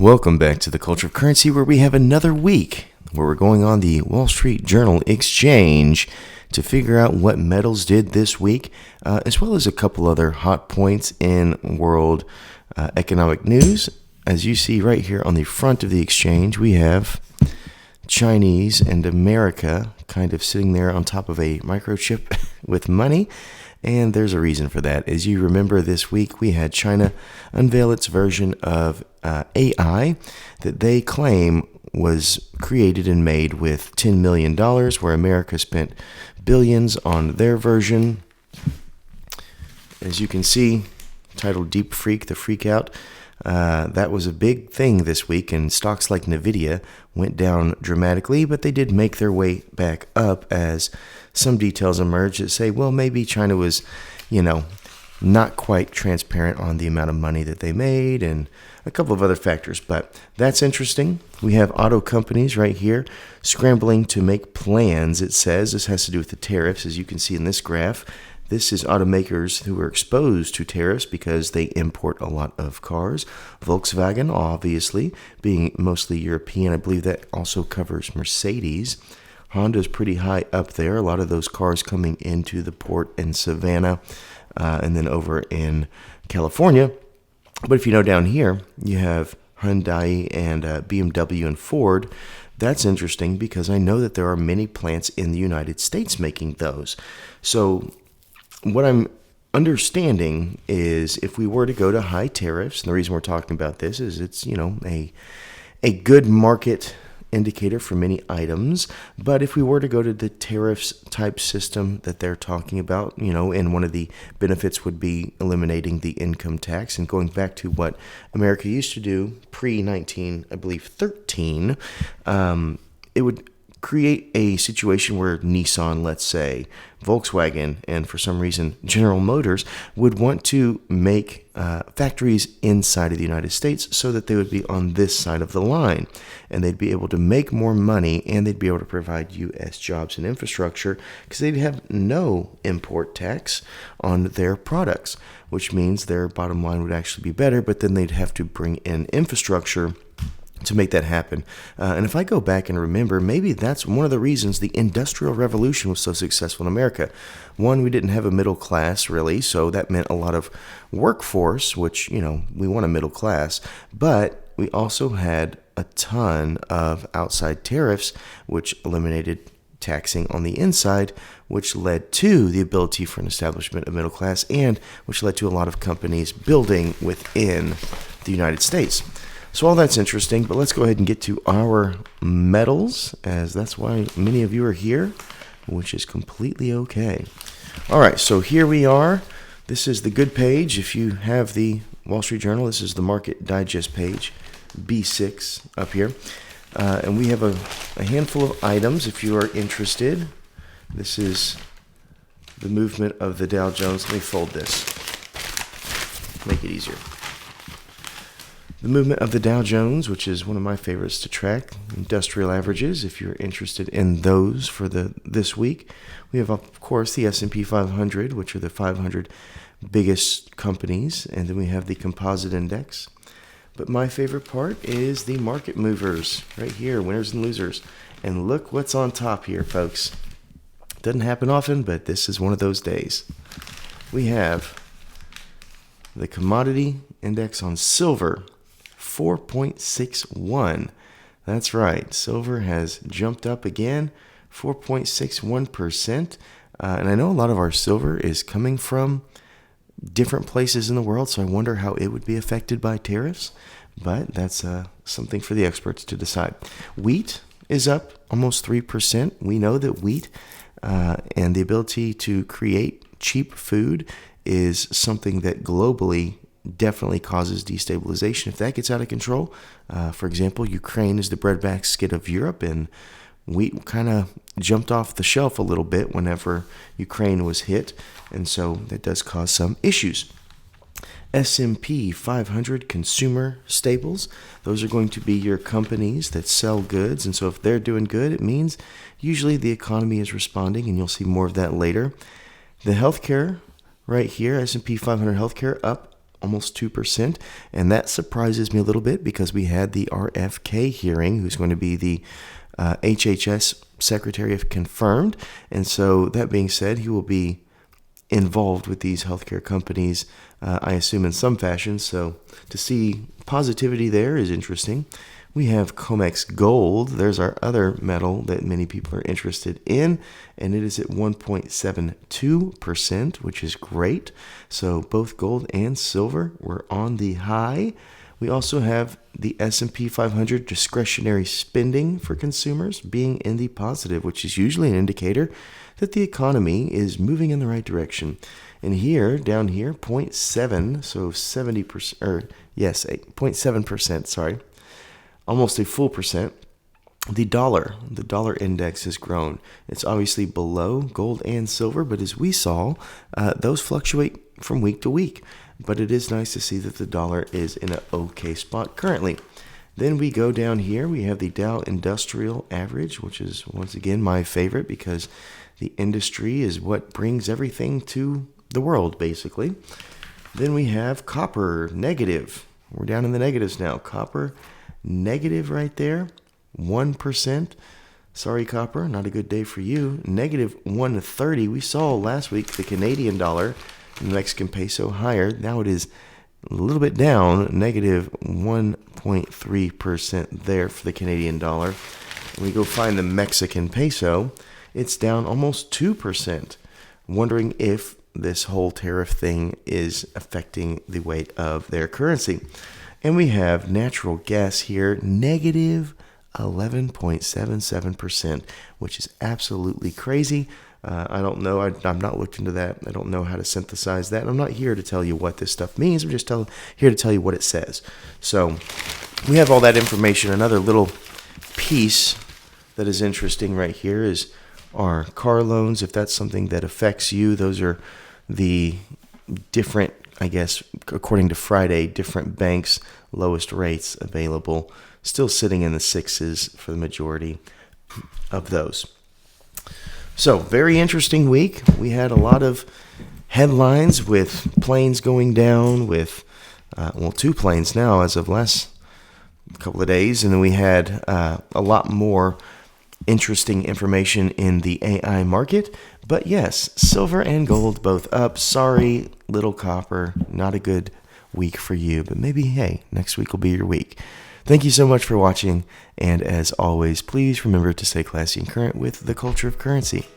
Welcome back to the Culture of Currency, where we have another week where we're going on the Wall Street Journal Exchange to figure out what metals did this week, as well as a couple other hot points in world economic news. As you see right here on the front of the exchange, we have Chinese and America kind of sitting there on top of a microchip with money. And there's a reason for that. As you remember, this week we had China unveil its version of AI that they claim was created and made with $10 million, where America spent billions on their version. As you can see, titled Deep Freak, the Freak Out. That was a big thing this week, and stocks like Nvidia went down dramatically, but they did make their way back up as some details emerged that say, well, maybe China was, not quite transparent on the amount of money that they made and a couple of other factors, but that's interesting. We have auto companies right here scrambling to make plans, it says. This has to do with the tariffs, as you can see in this graph. This is automakers who are exposed to tariffs because they import a lot of cars. Volkswagen, obviously, being mostly European. I believe that also covers Mercedes. Honda's pretty high up there. A lot of those cars coming into the port in Savannah and then over in California. But if you know down here, you have Hyundai and BMW and Ford. That's interesting because I know that there are many plants in the United States making those. So what I'm understanding is if we were to go to high tariffs, and the reason we're talking about this is it's, a good market indicator for many items. But if we were to go to the tariffs type system that they're talking about, and one of the benefits would be eliminating the income tax and going back to what America used to do pre-13, it would create a situation where Nissan, let's say, Volkswagen, and for some reason General Motors would want to make factories inside of the United States so that they would be on this side of the line and they'd be able to make more money and they'd be able to provide U.S. jobs and infrastructure because they'd have no import tax on their products, which means their bottom line would actually be better, but then they'd have to bring in infrastructure to make that happen. And if I go back and remember, maybe that's one of the reasons the Industrial Revolution was so successful in America. One, we didn't have a middle class, really, so that meant a lot of workforce, which, we want a middle class. But we also had a ton of outside tariffs, which eliminated taxing on the inside, which led to the ability for an establishment of middle class and which led to a lot of companies building within the United States. So all that's interesting, but let's go ahead and get to our metals, as that's why many of you are here, which is completely okay. All right, so here we are. This is the good page. If you have the Wall Street Journal, this is the Market Digest page, B6 up here. And we have a handful of items if you are interested. This is the movement of the Dow Jones. Let me fold this, make it easier. The movement of the Dow Jones, which is one of my favorites to track, industrial averages, if you're interested in those for this week. We have, of course, the S&P 500, which are the 500 biggest companies, and then we have the composite index. But my favorite part is the market movers right here, winners and losers. And look what's on top here, folks. Doesn't happen often, but this is one of those days. We have the commodity index on silver, 4.61. That's right. Silver has jumped up again, 4.61%. And I know a lot of our silver is coming from different places in the world, so I wonder how it would be affected by tariffs. But that's something for the experts to decide. Wheat is up almost 3%. We know that wheat and the ability to create cheap food is something that globally definitely causes destabilization if that gets out of control. For example, Ukraine is the breadbasket of Europe, and wheat kind of jumped off the shelf a little bit whenever Ukraine was hit, and so that does cause some issues. S&P 500 consumer staples, those are going to be your companies that sell goods, and so if they're doing good, it means usually the economy is responding, and you'll see more of that later. The healthcare right here, S&P 500 healthcare up almost 2%. And that surprises me a little bit because we had the RFK hearing, who's going to be the HHS Secretary, if confirmed. And so that being said, he will be involved with these healthcare companies, I assume, in some fashion. So to see positivity there is interesting. We have COMEX Gold. There's our other metal that many people are interested in, and it is at 1.72%, which is great. So both gold and silver were on the high. We also have the S&P 500 discretionary spending for consumers being in the positive, which is usually an indicator that the economy is moving in the right direction. And here, down here, 0.7, so 70%, 0.7%, sorry, almost a full percent. The dollar index has grown. It's obviously below gold and silver, but as we saw, those fluctuate from week to week. But it is nice to see that the dollar is in an okay spot currently. Then we go down here. We have the Dow Industrial Average, which is once again my favorite because the industry is what brings everything to the world, basically. Then we have copper, negative. We're down in the negatives now. Copper, negative right there, 1%. Sorry, copper, not a good day for you. Negative 130. We saw last week the Canadian dollar and the Mexican peso higher. Now it is a little bit down, negative 1.3% there for the Canadian dollar. When we go find the Mexican peso, it's down almost 2%. Wondering if this whole tariff thing is affecting the weight of their currency. And we have natural gas here, negative 11.77%, which is absolutely crazy. I don't know. I've not looked into that. I don't know how to synthesize that. I'm not here to tell you what this stuff means. I'm just here to tell you what it says. So we have all that information. Another little piece that is interesting right here is our car loans. If that's something that affects you, those are the different, I guess, according to Friday, different banks' lowest rates available, still sitting in the sixes for the majority of those. So, very interesting week. We had a lot of headlines with planes going down, with, 2 planes now as of last couple of days. And then we had a lot more interesting information in the AI market. But yes, silver and gold both up. Sorry, little copper, not a good week for you. But maybe, hey, next week will be your week. Thank you so much for watching. And as always, please remember to stay classy and current with the culture of currency.